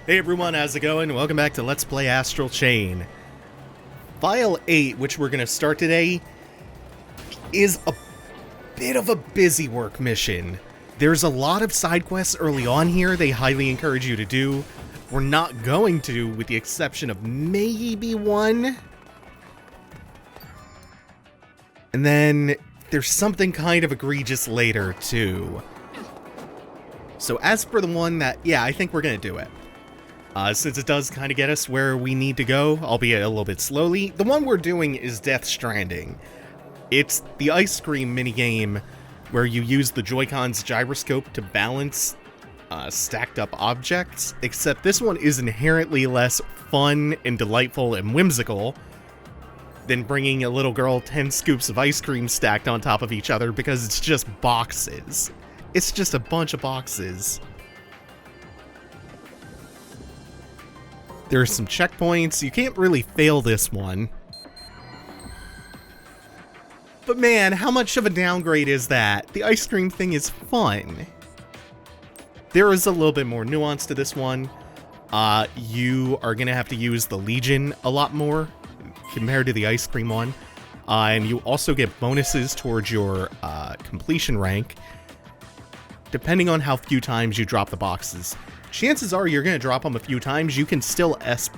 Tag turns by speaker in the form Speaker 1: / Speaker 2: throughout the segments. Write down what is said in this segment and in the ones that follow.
Speaker 1: Hey everyone, how's it going? Welcome back to Let's Play Astral Chain. File 8, which we're going to start today, is a bit of a busy work mission. There's a lot of side quests early on here they highly encourage you to do. We're not going to, with the exception of maybe one. And then there's something kind of egregious later, too. So as for the one that, yeah, I think we're going to do it. Since it does kind of get us where we need to go, albeit a little bit slowly, the one we're doing is Death Stranding. It's the ice cream minigame where you use the Joy-Con's gyroscope to balance stacked up objects, except this one is inherently less fun and delightful and whimsical than bringing a little girl 10 scoops of ice cream stacked on top of each other, because it's just boxes. It's just a bunch of boxes. There's some checkpoints. You can't really fail this one. But man, how much of a downgrade is that? The ice cream thing is fun. There is a little bit more nuance to this one. You are going to have to use the Legion a lot more compared to the ice cream one. And you also get bonuses towards your completion rank, depending on how few times you drop the boxes. Chances are you're going to drop them a few times. You can still S+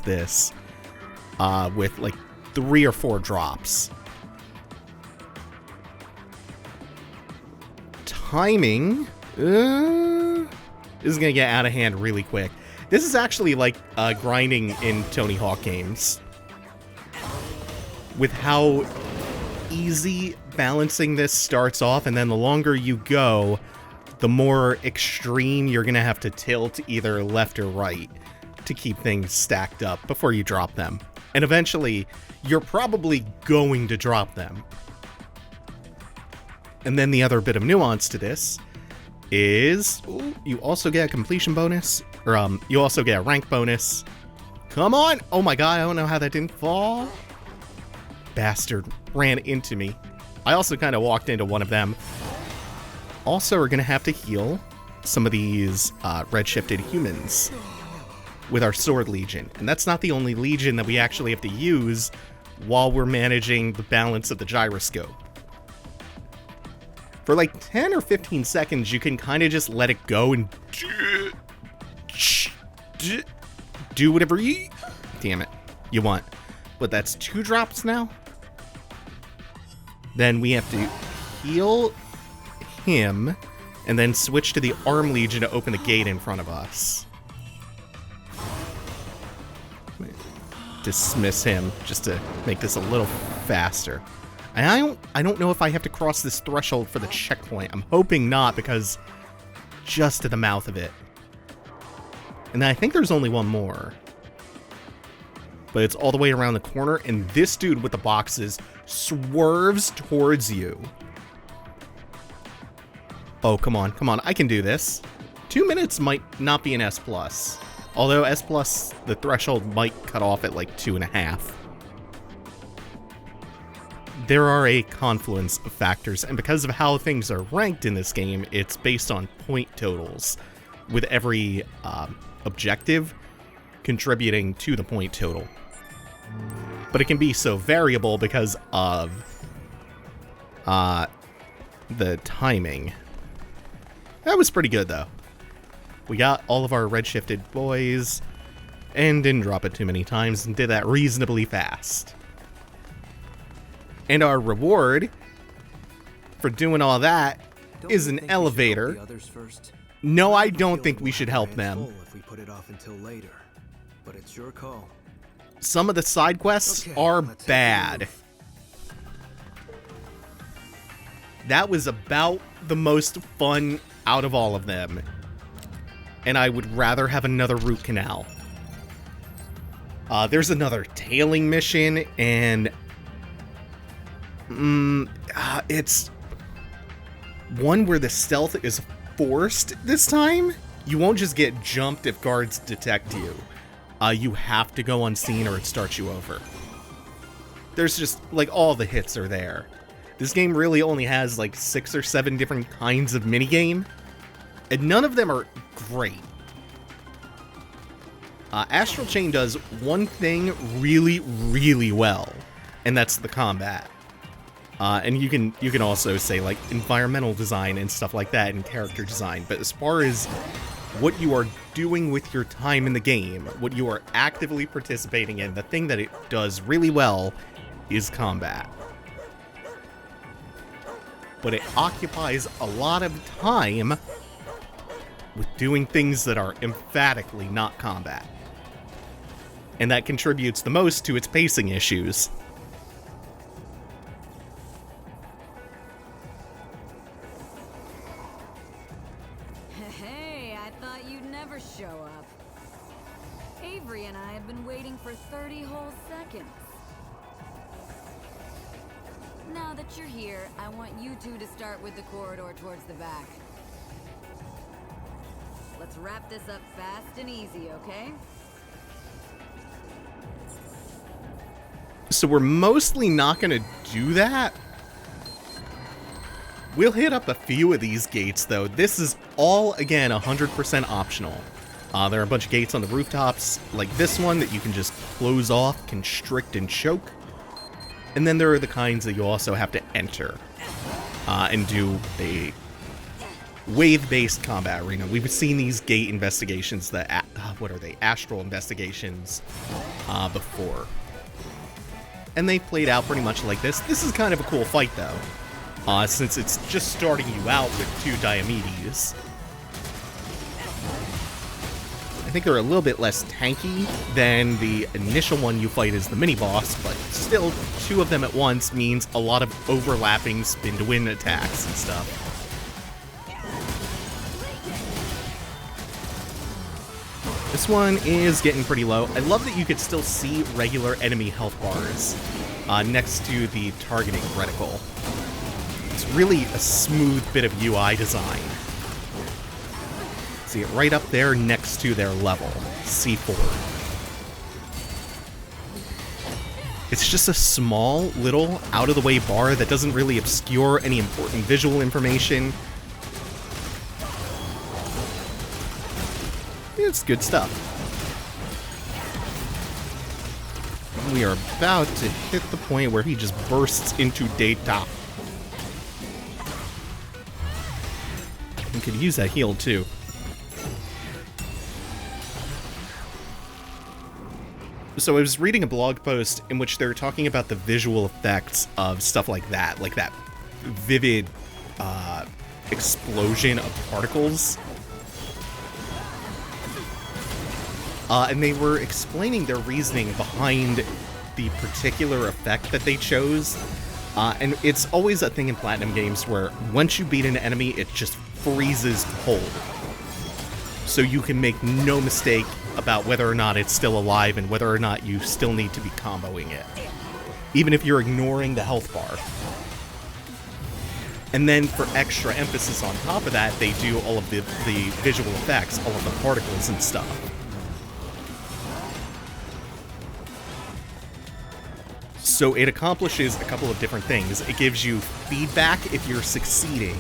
Speaker 1: this with like 3 or 4 drops. Timing is going to get out of hand really quick. This is actually like grinding in Tony Hawk games, with how easy balancing this starts off, and then the longer you go, the more extreme you're going to have to tilt either left or right to keep things stacked up before you drop them. And eventually, you're probably going to drop them. And then the other bit of nuance to this is you also get a completion bonus, or you also get a rank bonus. Come on! Oh my god, I don't know how that didn't fall. Bastard ran into me. I also kind of walked into one of them. Also, we're going to have to heal some of these red-shifted humans with our Sword Legion. And that's not the only Legion that we actually have to use while we're managing the balance of the gyroscope. For like 10 or 15 seconds, you can kind of just let it go and do whatever you... Damn it. You want. But that's 2 drops now? Then we have to heal him, and then switch to the Arm Legion to open the gate in front of us. Dismiss him just to make this a little faster. And I don't know if I have to cross this threshold for the checkpoint. I'm hoping not, because just to the mouth of it. And then I think there's only one more. But it's all the way around the corner, and this dude with the boxes swerves towards you. Oh, come on, come on, I can do this. 2 minutes might not be an S+. Although S+, the threshold might cut off at like 2.5. There are a confluence of factors, and because of how things are ranked in this game, it's based on point totals, with every objective contributing to the point total. But it can be so variable because of the timing. That was pretty good, though. We got all of our red-shifted boys, and didn't drop it too many times, and did that reasonably fast. And our reward for doing all that is an elevator. No, I don't think we should help them.
Speaker 2: If we put it off until later, but it's your call.
Speaker 1: Some of the side quests are bad. That was about the most fun out of all of them. And I would rather have another root canal. There's another tailing mission, and it's one where the stealth is forced this time. You won't just get jumped if guards detect you. You have to go unseen or it starts you over. There's just, like, all the hits are there. This game really only has like 6 or 7 different kinds of minigame, and none of them are great. Astral Chain does one thing really, really well, and that's the combat. And you can also say, like, environmental design and stuff like that, and character design. But as far as what you are doing with your time in the game, what you are actively participating in, the thing that it does really well is combat. But it occupies a lot of time with doing things that are emphatically not combat. And that contributes the most to its pacing issues.
Speaker 3: Hey, I thought you'd never show up. Avery and I have been waiting for 30 whole seconds. Now that you're here, I want you two to start with the corridor towards the back. Let's wrap this up fast and easy, okay?
Speaker 1: So we're mostly not going to do that. We'll hit up a few of these gates, though. This is all, again, 100% optional. There are a bunch of gates on the rooftops, like this one, that you can just close off, constrict, and choke. And then there are the kinds that you also have to enter and do a wave-based combat arena. We've seen these gate investigations, what are they? Astral investigations before. And they played out pretty much like this. This is kind of a cool fight, though, since it's just starting you out with two Diomedes. I think they're a little bit less tanky than the initial one you fight as the mini-boss, but still, two of them at once means a lot of overlapping spin-to-win attacks and stuff. This one is getting pretty low. I love that you could still see regular enemy health bars next to the targeting reticle. It's really a smooth bit of UI design. See it right up there next to their level, C4. It's just a small, little, out-of-the-way bar that doesn't really obscure any important visual information. It's good stuff. We are about to hit the point where he just bursts into data. We could use that heal, too. So I was reading a blog post in which they were talking about the visual effects of stuff like that vivid explosion of particles. And they were explaining their reasoning behind the particular effect that they chose. And it's always a thing in PlatinumGames where once you beat an enemy, it just freezes cold. So you can make no mistake about whether or not it's still alive and whether or not you still need to be comboing it, even if you're ignoring the health bar. And then for extra emphasis on top of that, they do all of the visual effects, all of the particles and stuff. So it accomplishes a couple of different things. It gives you feedback if you're succeeding.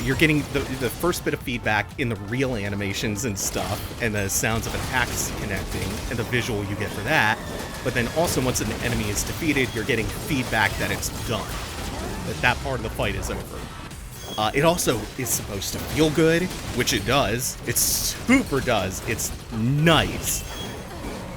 Speaker 1: You're getting the first bit of feedback in the real animations and stuff, and the sounds of attacks connecting, and the visual you get for that. But then also, once an enemy is defeated, you're getting feedback that it's done, that part of the fight is over. It also is supposed to feel good, which it does. It super does. It's nice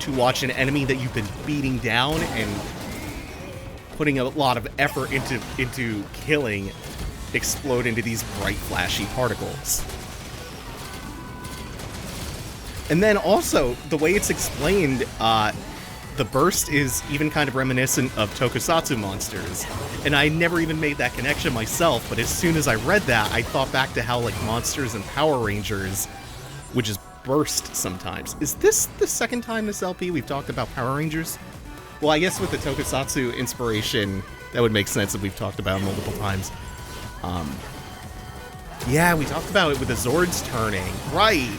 Speaker 1: to watch an enemy that you've been beating down and putting a lot of effort into killing explode into these bright, flashy particles. And then also, the way it's explained, the burst is even kind of reminiscent of tokusatsu monsters. And I never even made that connection myself, but as soon as I read that, I thought back to how, like, monsters and Power Rangers would just burst sometimes. Is this the second time this LP we've talked about Power Rangers? Well, I guess with the tokusatsu inspiration, that would make sense that we've talked about it multiple times. Yeah, we talked about it with the Zords turning. Right!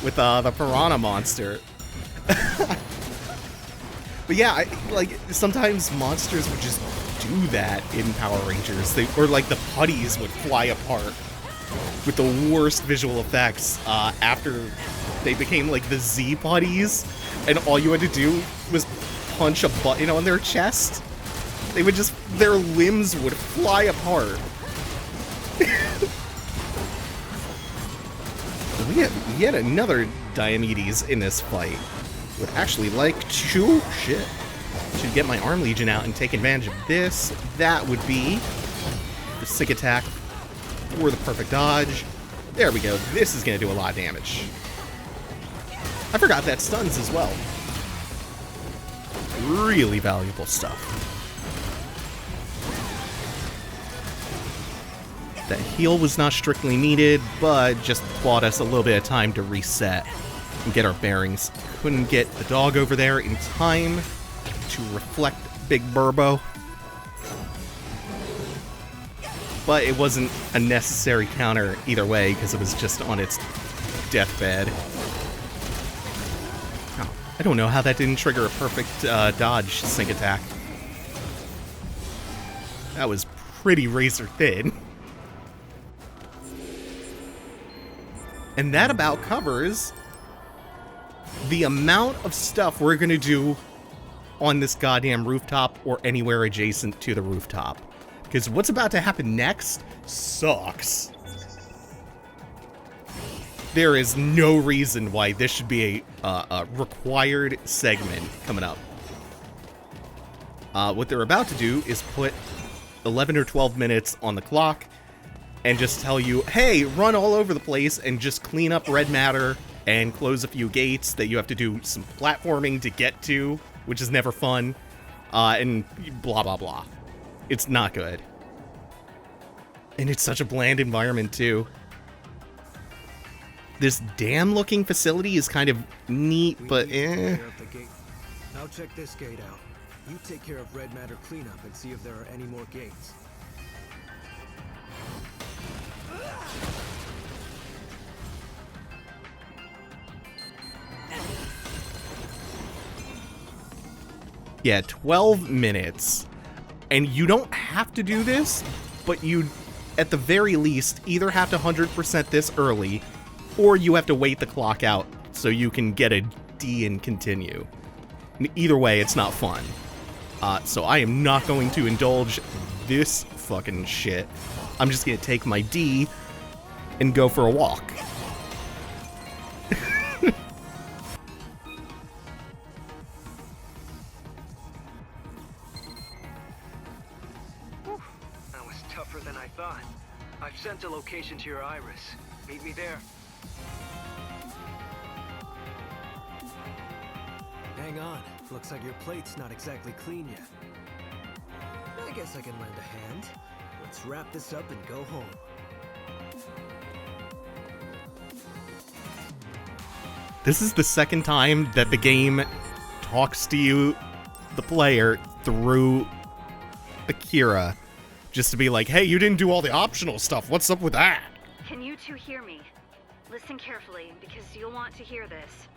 Speaker 1: With the Piranha monster. But yeah, sometimes monsters would just do that in Power Rangers. Or like the putties would fly apart with the worst visual effects after they became like the Z buddies, and all you had to do was punch a button on their chest. They would just, their limbs would fly apart. we had another Diomedes in this fight. Would actually like to, should get my Arm Legion out and take advantage of this. That would be the Sick Attack or the perfect dodge. There we go. This is going to do a lot of damage. I forgot that stuns as well. Really valuable stuff. That heal was not strictly needed, but just bought us a little bit of time to reset and get our bearings. Couldn't get the dog over there in time to reflect Big Burbo. But it wasn't a necessary counter either way, because it was just on its deathbed. Oh, I don't know how that didn't trigger a perfect dodge sync attack. That was pretty razor thin. And that about covers the amount of stuff we're going to do on this goddamn rooftop or anywhere adjacent to the rooftop. Because what's about to happen next sucks. There is no reason why this should be a required segment coming up. What they're about to do is put 11 or 12 minutes on the clock and just tell you, hey, run all over the place and just clean up red matter and close a few gates that you have to do some platforming to get to, which is never fun, and blah, blah, blah. It's not good. And it's such a bland environment, too. This dam-looking facility is kind of neat, but eh.
Speaker 2: I'll check this gate out. You take care of red matter cleanup and see if there are any more gates.
Speaker 1: Yeah, 12 minutes. And you don't have to do this, but you, at the very least, either have to 100% this early, or you have to wait the clock out so you can get a D and continue. Either way, it's not fun. So I am not going to indulge this fucking shit. I'm just gonna take my D and go for a walk.
Speaker 2: Tougher than I thought. I've sent a location to your iris. Meet me there. Hang on. Looks like your plate's not exactly clean yet. I guess I can lend a hand. Let's wrap this up and go home.
Speaker 1: This is the second time that the game talks to you, the player, through Akira. Just to be like, hey, you didn't do all the optional stuff. What's up with that?
Speaker 4: Can you two hear me? Listen carefully, because you'll want to hear this.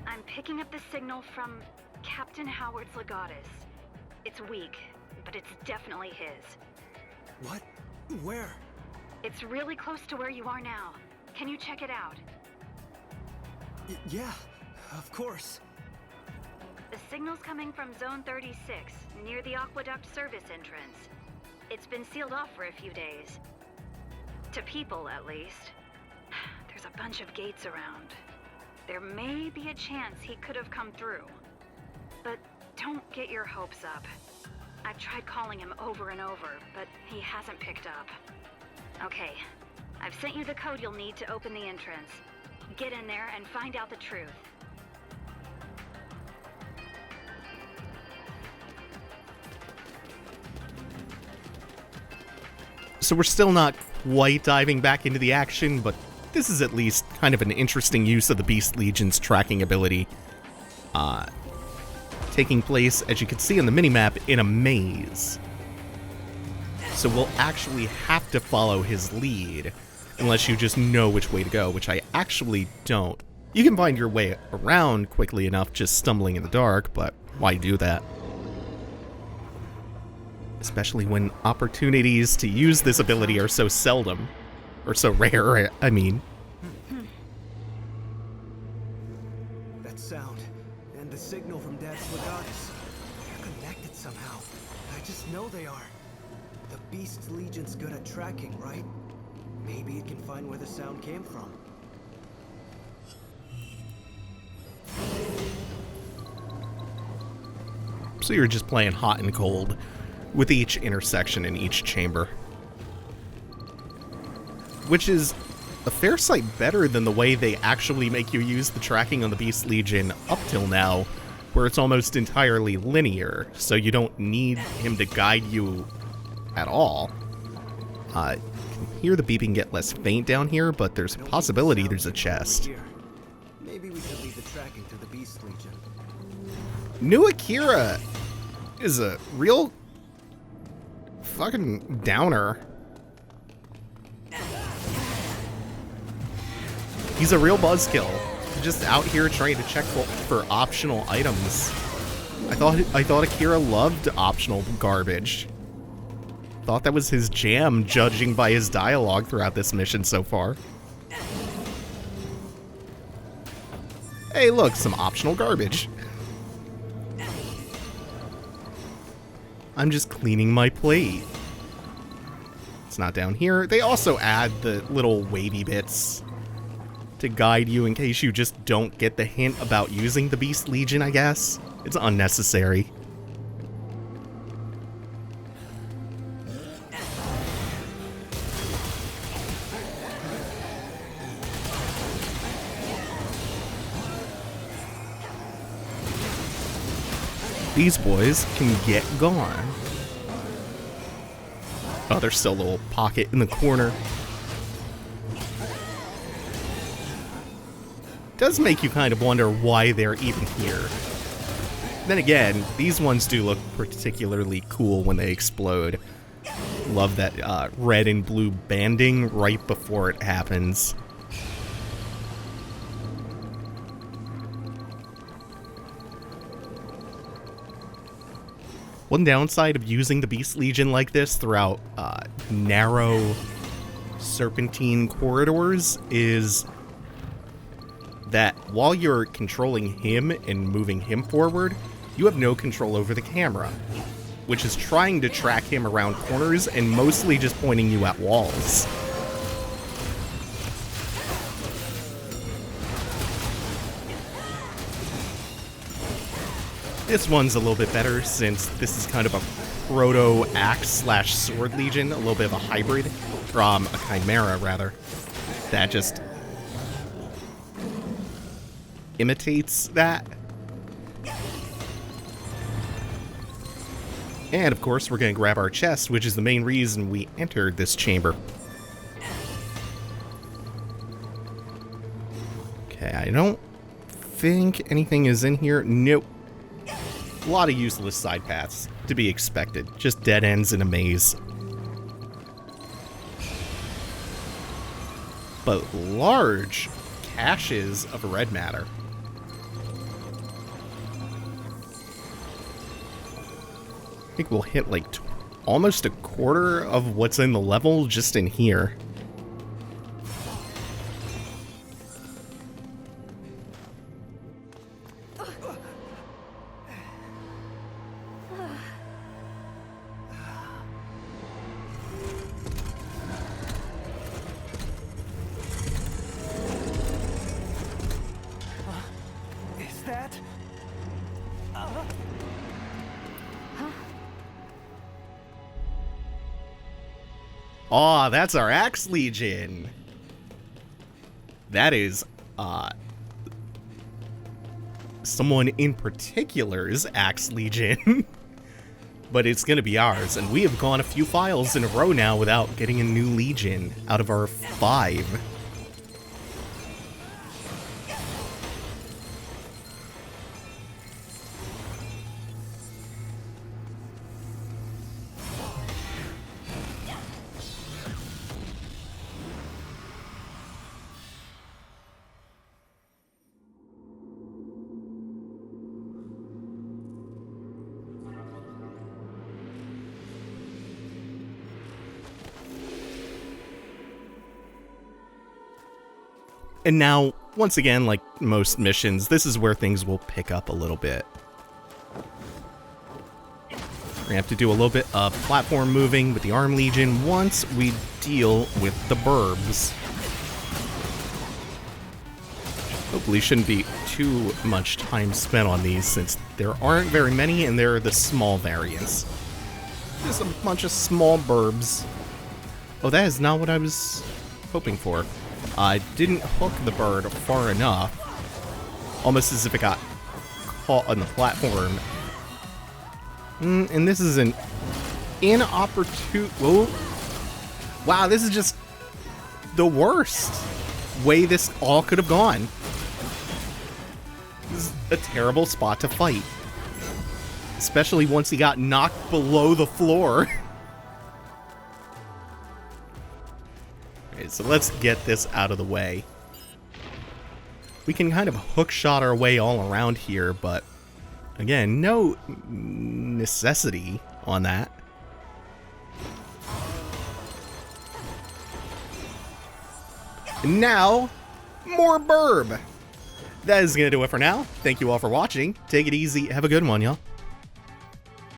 Speaker 4: I'm picking up the signal from Captain Howard's Legatus. It's weak, but it's definitely his.
Speaker 2: What? Where?
Speaker 4: It's really close to where you are now. Can you check it out?
Speaker 2: Yeah, of course.
Speaker 4: The signal's coming from Zone 36, near the Aqueduct service entrance. It's been sealed off for a few days. To people, at least. There's a bunch of gates around. There may be a chance he could have come through. But don't get your hopes up. I've tried calling him over and over, but he hasn't picked up. Okay, I've sent you the code you'll need to open the entrance. Get in there and find out the truth.
Speaker 1: So we're still not quite diving back into the action, but this is at least kind of an interesting use of the Beast Legion's tracking ability. Taking place, as you can see on the minimap, in a maze. So we'll actually have to follow his lead, unless you just know which way to go, which I actually don't. You can find your way around quickly enough just stumbling in the dark, but why do that? Especially when opportunities to use this ability are so seldom. Or so rare, I mean.
Speaker 2: sound, and the signal from Dad's Legatus. They're connected somehow. I just know they are. The Beast Legion's good at tracking, right? Maybe it can find where the sound came from.
Speaker 1: So you're just playing hot and cold with each intersection in each chamber. Which is a fair sight better than the way they actually make you use the tracking on the Beast Legion up till now, where it's almost entirely linear, so you don't need him to guide you at all. You can hear the beeping get less faint down here, but there's a possibility there's a chest.
Speaker 2: Maybe we should leave the tracking to the Beast Legion.
Speaker 1: New Akira is a real fucking downer. He's a real buzzkill, just out here trying to check for optional items. I thought Akira loved optional garbage. Thought that was his jam, judging by his dialogue throughout this mission so far. Hey, look, some optional garbage. I'm just cleaning my plate. It's not down here. They also add the little wavy bits to guide you in case you just don't get the hint about using the Beast Legion, I guess. It's unnecessary. These boys can get gone. Oh, there's still a little pocket in the corner. Does make you kind of wonder why they're even here. Then again, these ones do look particularly cool when they explode. Love that red and blue banding right before it happens. One downside of using the Beast Legion like this throughout narrow serpentine corridors is that while you're controlling him and moving him forward, you have no control over the camera, which is trying to track him around corners and mostly just pointing you at walls. This one's a little bit better since this is kind of a proto-axe/sword legion, a little bit of a hybrid from a chimera, rather, that just imitates that. And of course, we're going to grab our chest, which is the main reason we entered this chamber. Okay, I don't think anything is in here. Nope. A lot of useless side paths, to be expected. Just dead ends in a maze. But large caches of red matter. I think we'll hit like almost a quarter of what's in the level just in here. Aw, that's our Axe Legion. That is, someone in particular's Axe Legion. But it's gonna be ours, and we have gone a few files in a row now without getting a new Legion out of our 5. And now, once again, like most missions, this is where things will pick up a little bit. We have to do a little bit of platform moving with the Arm Legion once we deal with the burbs. Hopefully shouldn't be too much time spent on these since there aren't very many and they're the small variants. Just a bunch of small burbs. Oh, that is not what I was hoping for. I didn't hook the bird far enough. Almost as if it got caught on the platform. And this is an inopportune... Whoa. Wow, this is just the worst way this all could have gone. This is a terrible spot to fight. Especially once he got knocked below the floor. Okay, so let's get this out of the way. We can kind of hookshot our way all around here, but again, no necessity on that. And now, more burb! That is going to do it for now. Thank you all for watching. Take it easy. Have a good one, y'all.